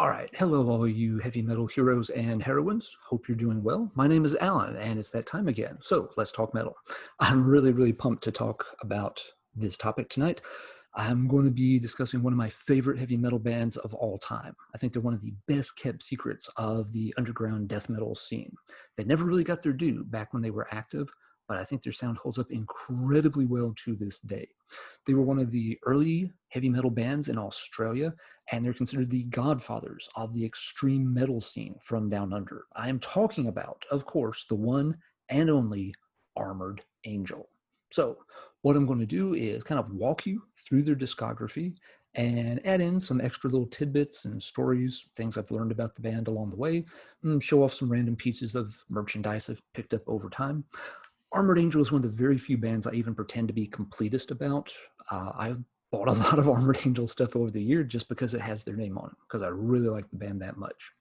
All right, hello all you heavy metal heroes and heroines. Hope you're doing well. My name is Alan, and it's that time again. So let's talk metal. I'm really pumped to talk about this topic tonight. I'm going to be discussing one of my favorite heavy metal bands of all time. I think they're one of the best kept secrets of the underground death metal scene. They never really got their due back when they were active, but I think their sound holds up incredibly well to this day. They were one of the early heavy metal bands in Australia, and they're considered the godfathers of the extreme metal scene from down under. I am talking about, of course, the one and only Armoured Angel. So what I'm going to do is kind of walk you through their discography and add in some extra little tidbits and stories, things I've learned about the band along the way, and show off some random pieces of merchandise I've picked up over time. Armoured Angel is one of the very few bands I even pretend to be completist about. I've bought a lot of Armoured Angel stuff over the year just because it has their name on it, because I really like the band that much.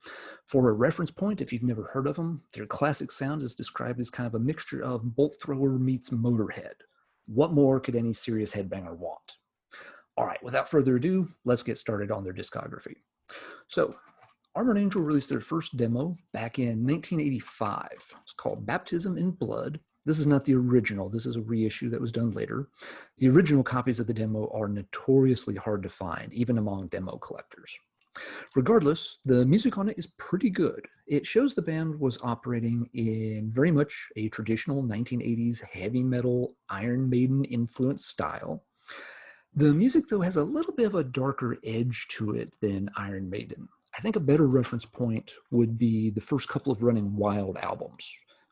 For a reference point, if you've never heard of them, their classic sound is described as kind of a mixture of Bolt Thrower meets Motorhead. What more could any serious headbanger want? All right, without further ado, let's get started on their discography. So, Armoured Angel released their first demo back in 1985. It's called Baptism in Blood. This is not the original. This is a reissue that was done later. The original copies of the demo are notoriously hard to find, even among demo collectors. Regardless, the music on it is pretty good. It shows the band was operating in very much a traditional 1980s heavy metal Iron Maiden-influenced style. The music, though, has a little bit of a darker edge to it than Iron Maiden. I think a better reference point would be the first couple of Running Wild albums,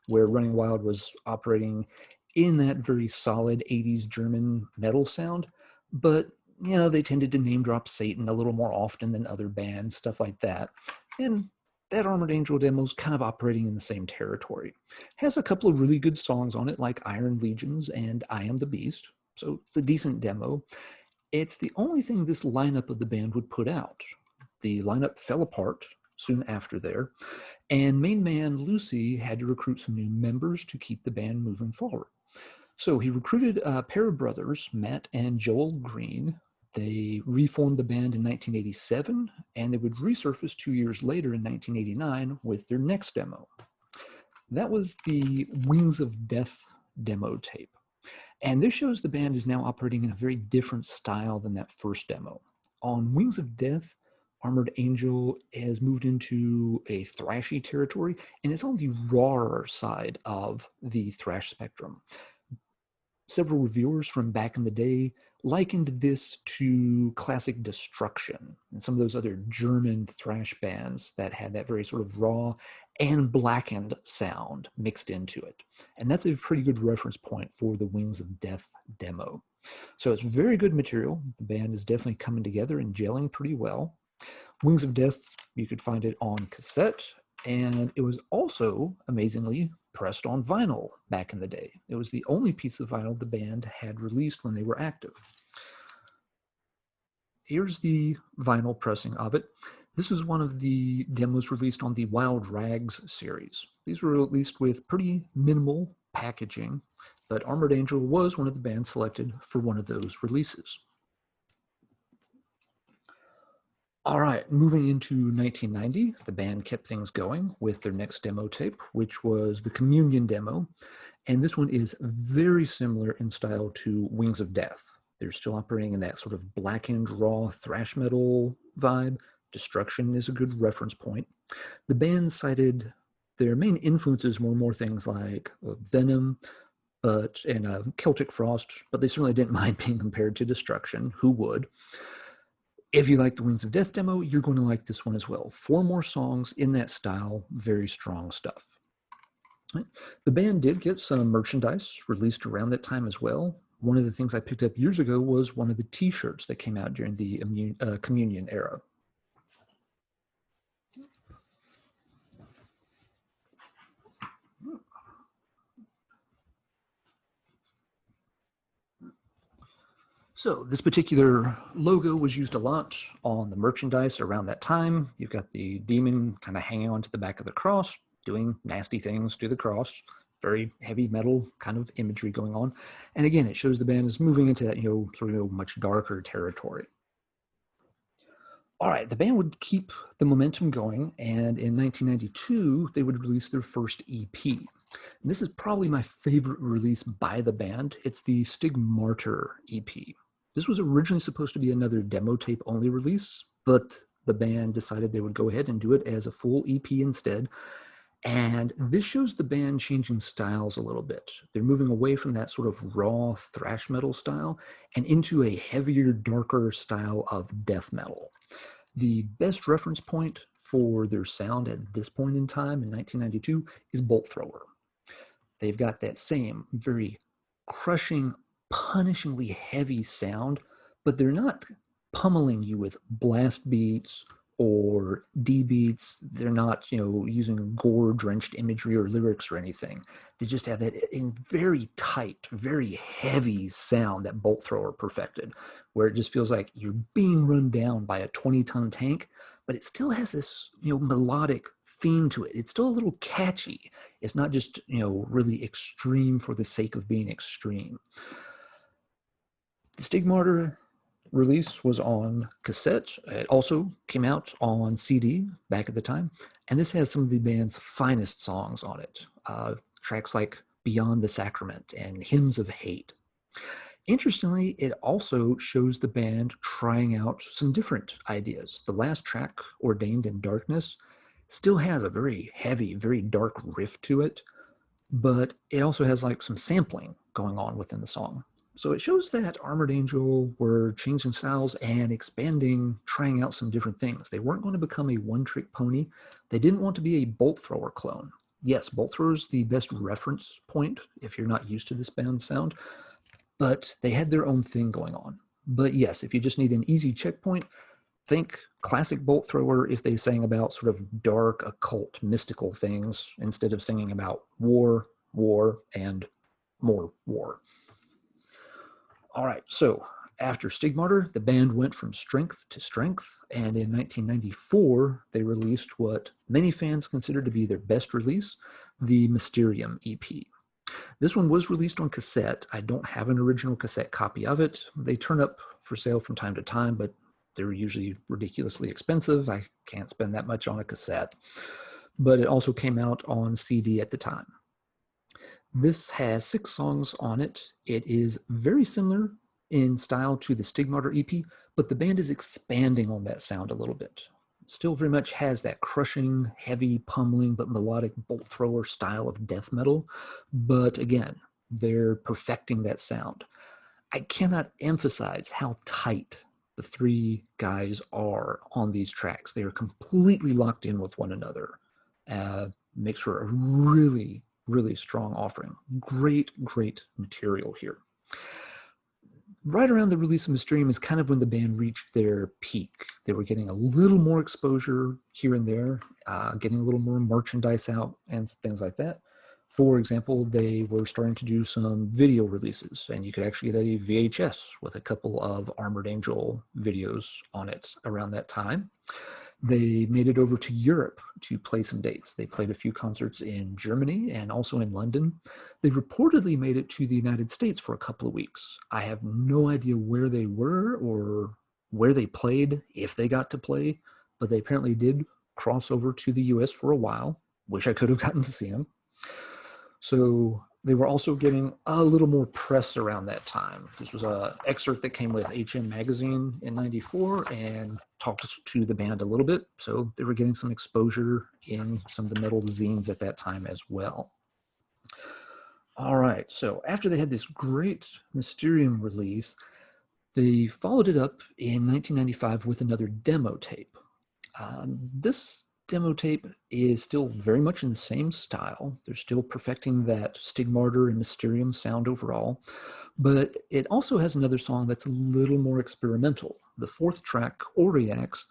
where Running Wild was operating in that very solid 80s German metal sound, but they tended to name drop Satan a little more often than other bands, stuff like that. And that Armoured Angel demo is kind of operating in the same territory. It has a couple of really good songs on it, like Iron Legions and I Am the Beast, so it's a decent demo. It's the only thing this lineup of the band would put out. The lineup fell apart soon after there, and main man Lucy had to recruit some new members to keep the band moving forward. So he recruited a pair of brothers, Matt and Joel Green. They reformed the band in 1987, and they would resurface 2 years later in 1989 with their next demo. That was the Wings of Death demo tape. And this shows the band is now operating in a very different style than that first demo. On Wings of Death, Armoured Angel has moved into a thrashy territory, and it's on the rawer side of the thrash spectrum. Several reviewers from back in the day likened this to classic Destruction and some of those other German thrash bands that had that very sort of raw and blackened sound mixed into it. And that's a pretty good reference point for the Wings of Death demo. So it's very good material. The band is definitely coming together and gelling pretty well. Wings of Death, you could find it on cassette, and it was also, amazingly, pressed on vinyl back in the day. It was the only piece of vinyl the band had released when they were active. Here's the vinyl pressing of it. This was one of the demos released on the Wild Rags series. These were released with pretty minimal packaging, but Armoured Angel was one of the bands selected for one of those releases. All right, moving into 1990, the band kept things going with their next demo tape, which was the Communion demo. And this one is very similar in style to Wings of Death. They're still operating in that sort of blackened, raw thrash metal vibe. Destruction is a good reference point. The band cited their main influences were more things like Venom and Celtic Frost, but they certainly didn't mind being compared to Destruction. Who would? If you like the Wings of Death demo, you're going to like this one as well. 4 more songs in that style, very strong stuff. The band did get some merchandise released around that time as well. One of the things I picked up years ago was one of the t-shirts that came out during the Communion era. So this particular logo was used a lot on the merchandise around that time. You've got the demon kind of hanging onto the back of the cross, doing nasty things to the cross. Very heavy metal kind of imagery going on. And again, it shows the band is moving into that, sort of much darker territory. All right, the band would keep the momentum going, and in 1992, they would release their first EP. And this is probably my favorite release by the band. It's the Stigmata EP. This was originally supposed to be another demo tape only release, but the band decided they would go ahead and do it as a full EP instead. And this shows the band changing styles a little bit. They're moving away from that sort of raw thrash metal style and into a heavier, darker style of death metal. The best reference point for their sound at this point in time in 1992 is Bolt Thrower. They've got that same very crushing, punishingly heavy sound, but they're not pummeling you with blast beats or D beats. They're not, using gore-drenched imagery or lyrics or anything. They just have that very tight, very heavy sound that Bolt Thrower perfected, where it just feels like you're being run down by a 20-ton tank, but it still has this, melodic theme to it. It's still a little catchy. It's not just, really extreme for the sake of being extreme. The Stigmata release was on cassette. It also came out on CD back at the time. And this has some of the band's finest songs on it. Tracks like Beyond the Sacrament and Hymns of Hate. Interestingly, it also shows the band trying out some different ideas. The last track, Ordained in Darkness, still has a very heavy, very dark riff to it, but it also has like some sampling going on within the song. So it shows that Armored Angel were changing styles and expanding, trying out some different things. They weren't going to become a one-trick pony. They didn't want to be a Bolt Thrower clone. Yes, Bolt Thrower is the best reference point if you're not used to this band's sound, but they had their own thing going on. But yes, if you just need an easy checkpoint, think classic Bolt Thrower if they sang about sort of dark, occult, mystical things instead of singing about war, and more war. All right, so after Stigmata, the band went from strength to strength, and in 1994, they released what many fans consider to be their best release, the Mysterium EP. This one was released on cassette. I don't have an original cassette copy of it. They turn up for sale from time to time, but they're usually ridiculously expensive. I can't spend that much on a cassette. But it also came out on CD at the time. This has 6 songs on it. It is very similar in style to the Stigmata EP, but the band is expanding on that sound a little bit. Still very much has that crushing, heavy, pummeling, but melodic Bolt Thrower style of death metal. But again, they're perfecting that sound. I cannot emphasize how tight the 3 guys are on these tracks. They are completely locked in with one another. Makes for a really, really strong offering. Great, great material here. Right around the release of Mysterium is kind of when the band reached their peak. They were getting a little more exposure here and there, getting a little more merchandise out and things like that. For example, they were starting to do some video releases, and you could actually get a VHS with a couple of Armored Angel videos on it around that time. They made it over to Europe to play some dates. They played a few concerts in Germany and also in London. They reportedly made it to the United States for a couple of weeks. I have no idea where they were or where they played, if they got to play, but they apparently did cross over to the US for a while. Wish I could have gotten to see them. So they were also getting a little more press around that time. This was an excerpt that came with HM Magazine in '94 and talked to the band a little bit. So they were getting some exposure in some of the metal zines at that time as well. All right, so after they had this great Mysterium release, they followed it up in 1995 with another demo tape. This demo tape is still very much in the same style. They're still perfecting that Stigmata and Mysterium sound overall, but it also has another song that's a little more experimental. The 4th track, Oriax,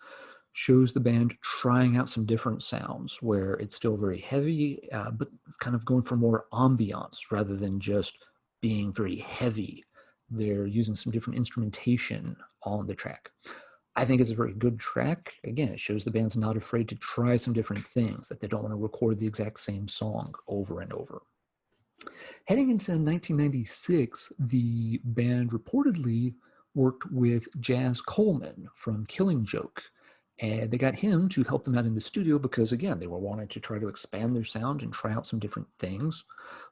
shows the band trying out some different sounds where it's still very heavy, but it's kind of going for more ambiance rather than just being very heavy. They're using some different instrumentation on the track. I think it's a very good track. Again, it shows the band's not afraid to try some different things, that they don't want to record the exact same song over and over. Heading into 1996, the band reportedly worked with Jazz Coleman from Killing Joke. And they got him to help them out in the studio because, again, they were wanting to try to expand their sound and try out some different things.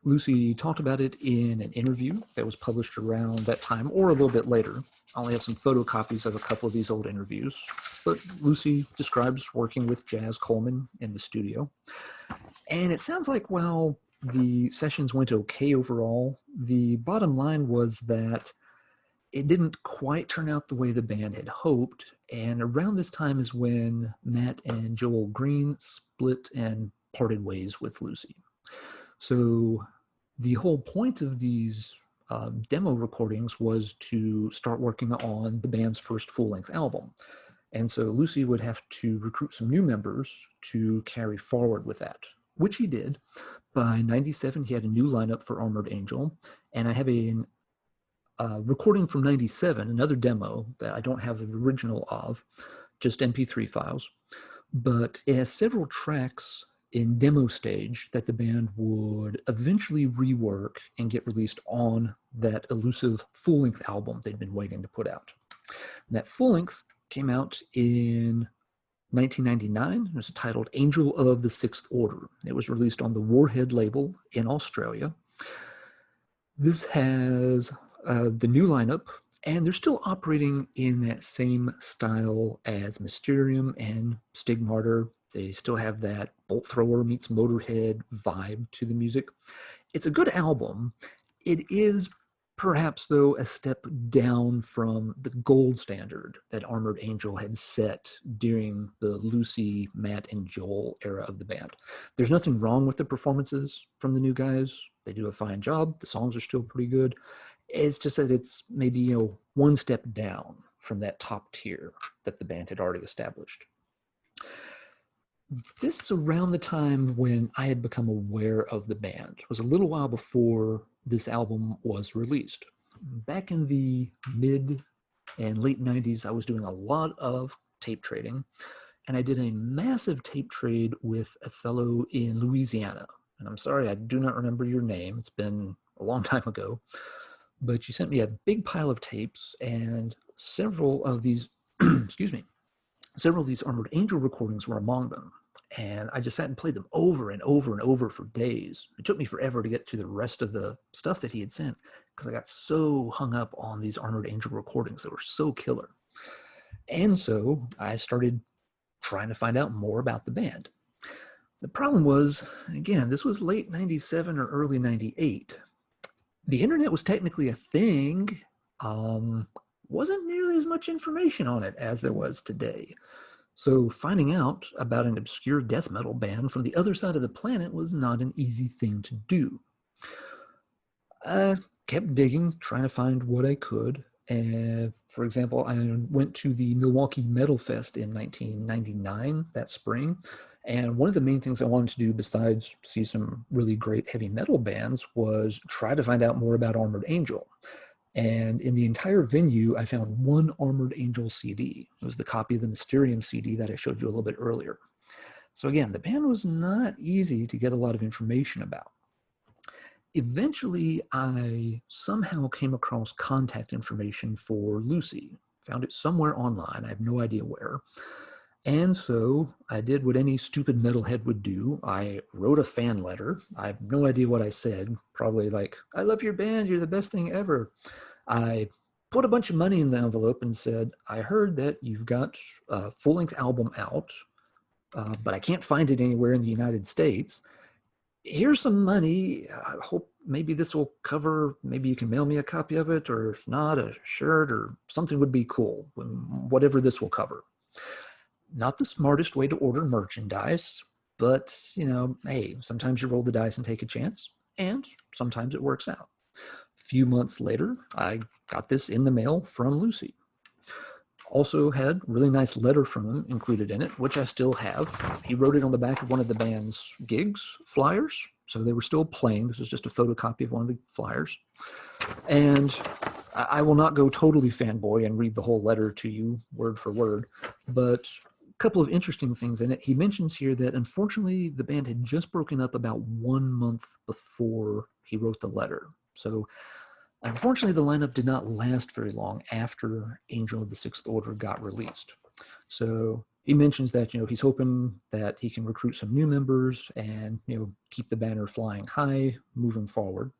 Lucy talked about it in an interview that was published around that time or a little bit later. I only have some photocopies of a couple of these old interviews, but Lucy describes working with Jazz Coleman in the studio. And it sounds like, while the sessions went okay overall, the bottom line was that it didn't quite turn out the way the band had hoped. And around this time is when Matt and Joel Green split and parted ways with Lucy. So the whole point of these demo recordings was to start working on the band's first full-length album. And so Lucy would have to recruit some new members to carry forward with that, which he did. By 97, he had a new lineup for Armored Angel, and I have a recording from 97, another demo that I don't have the original of, just MP3 files, but it has several tracks in demo stage that the band would eventually rework and get released on that elusive full-length album they'd been waiting to put out. And that full-length came out in 1999. It was titled Angel of the Sixth Order. It was released on the Warhead label in Australia. This has the new lineup, and they're still operating in that same style as Mysterium and Stigmata. They still have that bolt thrower meets Motorhead vibe to the music. It's a good album. It is perhaps, though, a step down from the gold standard that Armored Angel had set during the Lucy, Matt, and Joel era of the band. There's nothing wrong with the performances from the new guys. They do a fine job. The songs are still pretty good. It's just that it's maybe, one step down from that top tier that the band had already established. This is around the time when I had become aware of the band. It was a little while before this album was released. Back in the mid and late 90s, I was doing a lot of tape trading, and I did a massive tape trade with a fellow in Louisiana. And I'm sorry, I do not remember your name. It's been a long time ago. But you sent me a big pile of tapes, and several of these, several of these Armored Angel recordings were among them. And I just sat and played them over and over and over for days. It took me forever to get to the rest of the stuff that he had sent, because I got so hung up on these Armored Angel recordings that were so killer. And so I started trying to find out more about the band. The problem was, again, this was late 97 or early 98. The internet was technically a thing. Wasn't nearly as much information on it as there was today. So finding out about an obscure death metal band from the other side of the planet was not an easy thing to do. I kept digging, trying to find what I could. And for example, I went to the Milwaukee Metal Fest in 1999, that spring. And one of the main things I wanted to do, besides see some really great heavy metal bands, was try to find out more about Armored Angel. And in the entire venue, I found one Armored Angel CD. It was the copy of the Mysterium CD that I showed you a little bit earlier. So again, the band was not easy to get a lot of information about. Eventually, I somehow came across contact information for Lucy. Found it somewhere online. I have no idea where. And so I did what any stupid metalhead would do. I wrote a fan letter. I have no idea what I said. Probably like, I love your band. You're the best thing ever. I put a bunch of money in the envelope and said, I heard that you've got a full-length album out, but I can't find it anywhere in the United States. Here's some money. I hope maybe this will cover, maybe you can mail me a copy of it, or if not, a shirt or something would be cool, whatever this will cover. Not the smartest way to order merchandise, but, hey, sometimes you roll the dice and take a chance, and sometimes it works out. A few months later, I got this in the mail from Lucy. Also had a really nice letter from him included in it, which I still have. He wrote it on the back of one of the band's gigs flyers, so they were still playing. This is just a photocopy of one of the flyers. And I will not go totally fanboy and read the whole letter to you word for word, but couple of interesting things in it. He mentions here that unfortunately the band had just broken up about 1 month before he wrote the letter. So unfortunately the lineup did not last very long after Angel of the Sixth Order got released. So he mentions that, he's hoping that he can recruit some new members and, keep the banner flying high moving forward.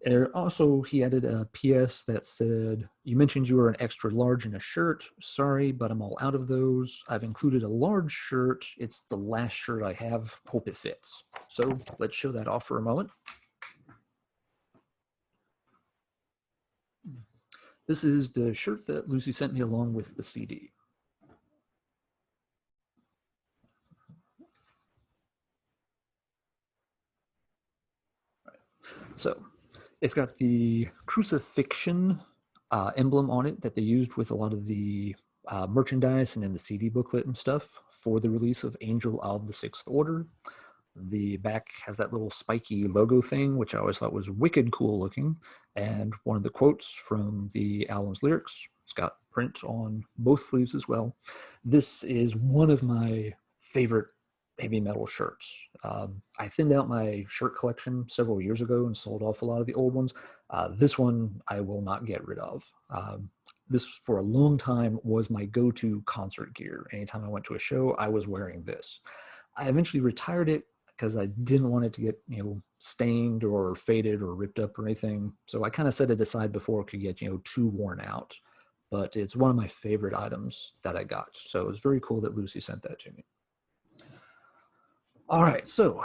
There also, he added a PS that said, "You mentioned you were an extra large in a shirt. Sorry, but I'm all out of those. I've included a large shirt. It's the last shirt I have. Hope it fits." So let's show that off for a moment. This is the shirt that Lucy sent me along with the CD. So it's got the crucifixion emblem on it that they used with a lot of the merchandise and in the CD booklet and stuff for the release of Angel of the Sixth Order. The back has that little spiky logo thing, which I always thought was wicked cool looking. And one of the quotes from the album's lyrics, it's got print on both sleeves as well. This is one of my favorite heavy metal shirts. I thinned out my shirt collection several years ago and sold off a lot of the old ones. This one I will not get rid of. This for a long time was my go-to concert gear. Anytime I went to a show, I was wearing this. I eventually retired it because I didn't want it to get, stained or faded or ripped up or anything. So I kind of set it aside before it could get, too worn out. But it's one of my favorite items that I got. So it was very cool that Lucy sent that to me. All right, so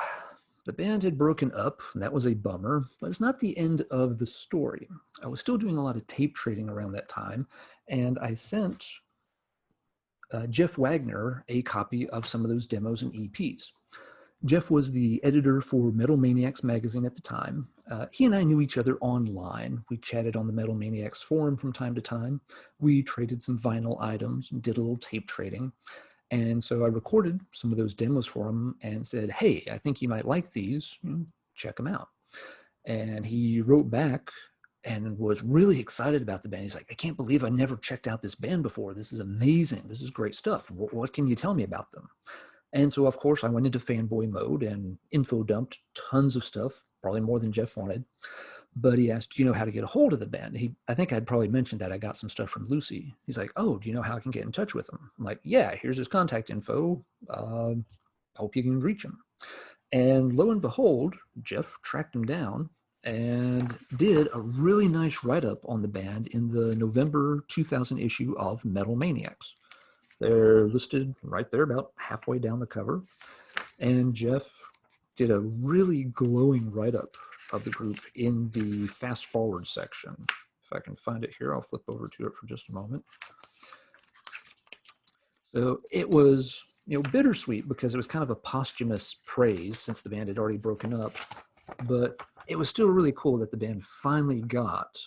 the band had broken up, and that was a bummer, but it's not the end of the story. I was still doing a lot of tape trading around that time, and I sent Jeff Wagner a copy of some of those demos and EPs. Jeff was the editor for Metal Maniacs magazine at the time. He and I knew each other online. We chatted on the Metal Maniacs forum from time to time. We traded some vinyl items and did a little tape trading. And so I recorded some of those demos for him and said, "Hey, I think you might like these. Check them out." And he wrote back and was really excited about the band. He's like, "I can't believe I never checked out this band before. This is amazing. This is great stuff. What can you tell me about them?" And so, of course, I went into fanboy mode and info dumped tons of stuff, probably more than Jeff wanted. But he asked, "Do you know how to get a hold of the band?" I think I'd probably mentioned that I got some stuff from Lucy. He's like, "Oh, do you know how I can get in touch with him?" I'm like, "Yeah, here's his contact info. Hope you can reach him." And lo and behold, Jeff tracked him down and did a really nice write-up on the band in the November 2000 issue of Metal Maniacs. They're listed right there about halfway down the cover. And Jeff did a really glowing write-up of the group in the fast forward section. If I can find it here, I'll flip over to it for just a moment. So it was, bittersweet because it was kind of a posthumous praise since the band had already broken up, but it was still really cool that the band finally got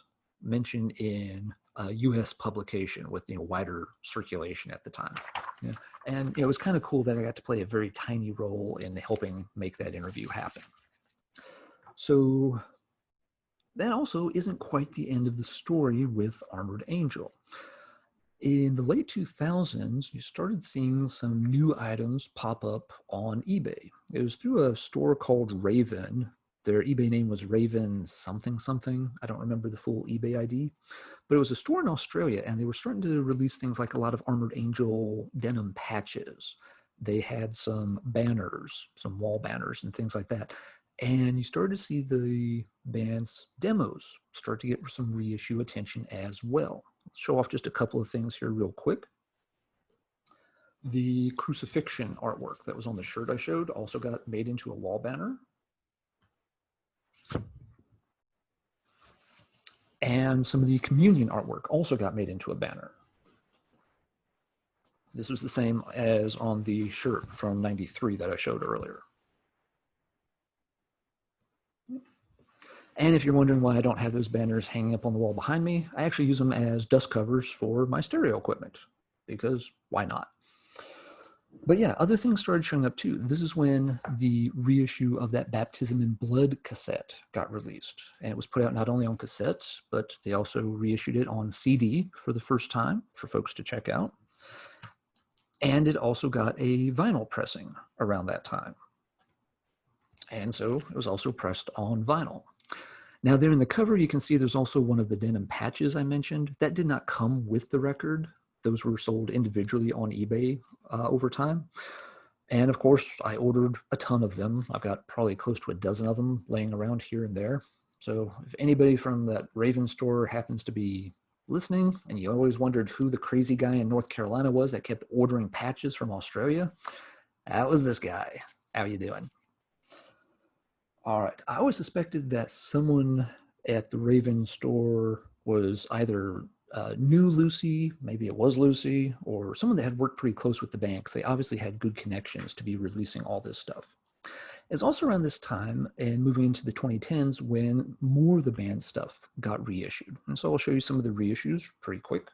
mentioned in a U.S. publication with, wider circulation at the time. Yeah. And it was kind of cool that I got to play a very tiny role in helping make that interview happen. So that also isn't quite the end of the story with Armored Angel. In the late 2000s, you started seeing some new items pop up on eBay. It was through a store called Raven. Their eBay name was Raven something something. I don't remember the full eBay ID. But it was a store in Australia, and they were starting to release things like a lot of Armored Angel denim patches. They had some banners, some wall banners and things like that. And you started to see the band's demos start to get some reissue attention as well. I'll show off just a couple of things here real quick. The crucifixion artwork that was on the shirt I showed also got made into a wall banner. And some of the communion artwork also got made into a banner. This was the same as on the shirt from '93 that I showed earlier. And if you're wondering why I don't have those banners hanging up on the wall behind me, I actually use them as dust covers for my stereo equipment, because why not? But yeah, other things started showing up too. This is when the reissue of that Baptism in Blood cassette got released. And it was put out not only on cassette, but they also reissued it on CD for the first time for folks to check out. And it also got a vinyl pressing around that time. And so it was also pressed on vinyl. Now there in the cover, you can see there's also one of the denim patches I mentioned. That did not come with the record. those were sold individually on eBay over time. And of course, I ordered a ton of them. I've got probably close to a dozen of them laying around here and there. So if anybody from that Raven store happens to be listening and you always wondered who the crazy guy in North Carolina was that kept ordering patches from Australia, that was this guy. How you doing? All right. I always suspected that someone at the Raven store was either knew Lucy, maybe it was Lucy, or someone that had worked pretty close with the band because they obviously had good connections to be releasing all this stuff. It's also around this time and moving into the 2010s when more of the band stuff got reissued. And so I'll show you some of the reissues pretty quick.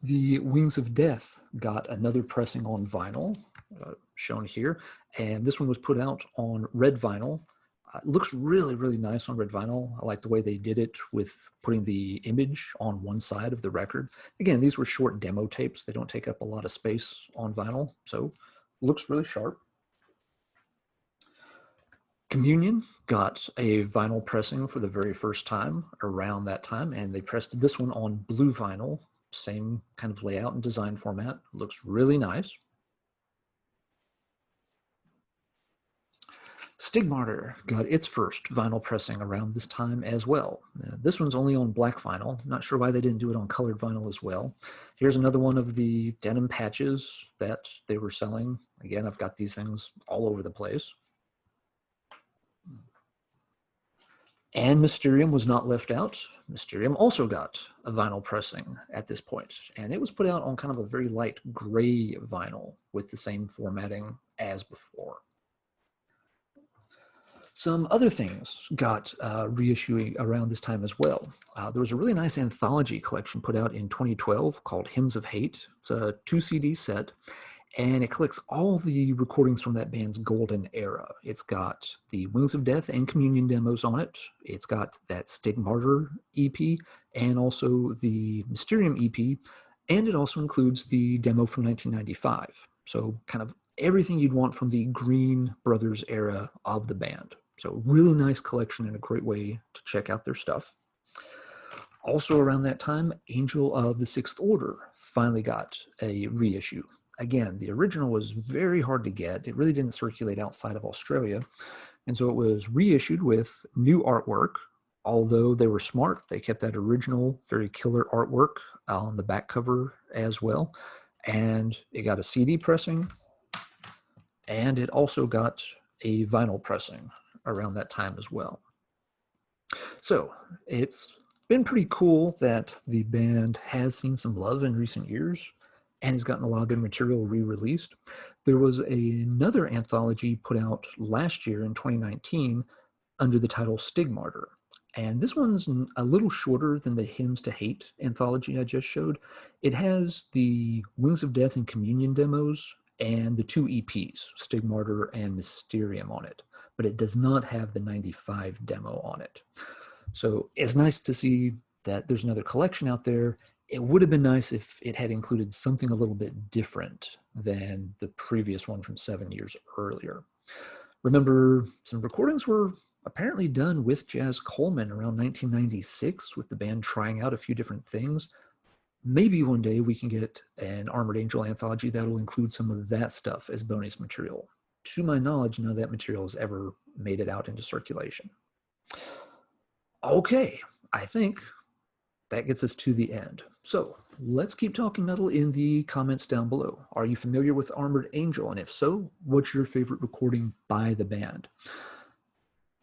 The Wings of Death got another pressing on vinyl, shown here, and this one was put out on red vinyl. It looks really, really nice on red vinyl. I like the way they did it with putting the image on one side of the record. Again, these were short demo tapes. They don't take up a lot of space on vinyl, so looks really sharp. Communion got a vinyl pressing for the very first time around that time, and they pressed this one on blue vinyl. Same kind of layout and design format. Looks really nice. Stigmata got its first vinyl pressing around this time as well. This one's only on black vinyl. Not sure why they didn't do it on colored vinyl as well. Here's another one of the denim patches that they were selling. Again, I've got these things all over the place. And Mysterium was not left out. Mysterium also got a vinyl pressing at this point, and it was put out on kind of a very light gray vinyl with the same formatting as before. Some other things got reissuing around this time as well. There was a really nice anthology collection put out in 2012 called Hymns of Hate. It's a 2 CD set, and it collects all the recordings from that band's golden era. It's got the Wings of Death and Communion demos on it. It's got that Stigmata EP and also the Mysterium EP, and it also includes the demo from 1995. So kind of everything you'd want from the Green Brothers era of the band. So really nice collection and a great way to check out their stuff. Also around that time, Angel of the Sixth Order finally got a reissue. Again, the original was very hard to get. It really didn't circulate outside of Australia. And so it was reissued with new artwork. Although they were smart, they kept that original, very killer artwork on the back cover as well. And it got a CD pressing, and it also got a vinyl pressing around that time as well. So it's been pretty cool that the band has seen some love in recent years and has gotten a lot of good material re-released. There was another anthology put out last year in 2019 under the title Stigmata. And this one's a little shorter than the Hymns to Hate anthology I just showed. It has the Wings of Death and Communion demos and the 2 EPs, Stigmata and Mysterium, on it. But it does not have the 95 demo on it. So it's nice to see that there's another collection out there. It would have been nice if it had included something a little bit different than the previous one from 7 years earlier. Remember, some recordings were apparently done with Jazz Coleman around 1996 with the band trying out a few different things. Maybe one day we can get an Armored Angel anthology that'll include some of that stuff as bonus material. To my knowledge, none of that material has ever made it out into circulation. Okay, I think that gets us to the end. So let's keep talking metal in the comments down below. Are you familiar with Armored Angel? And if so, what's your favorite recording by the band?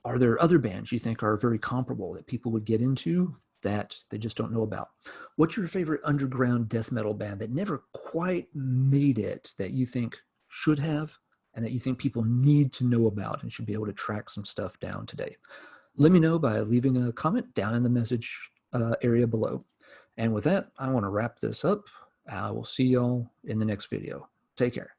Are there other bands you think are very comparable that people would get into that they just don't know about? What's your favorite underground death metal band that never quite made it that you think should have and that you think people need to know about and should be able to track some stuff down today? Let me know by leaving a comment down in the message area below. And with that, I want to wrap this up. I will see y'all in the next video. Take care.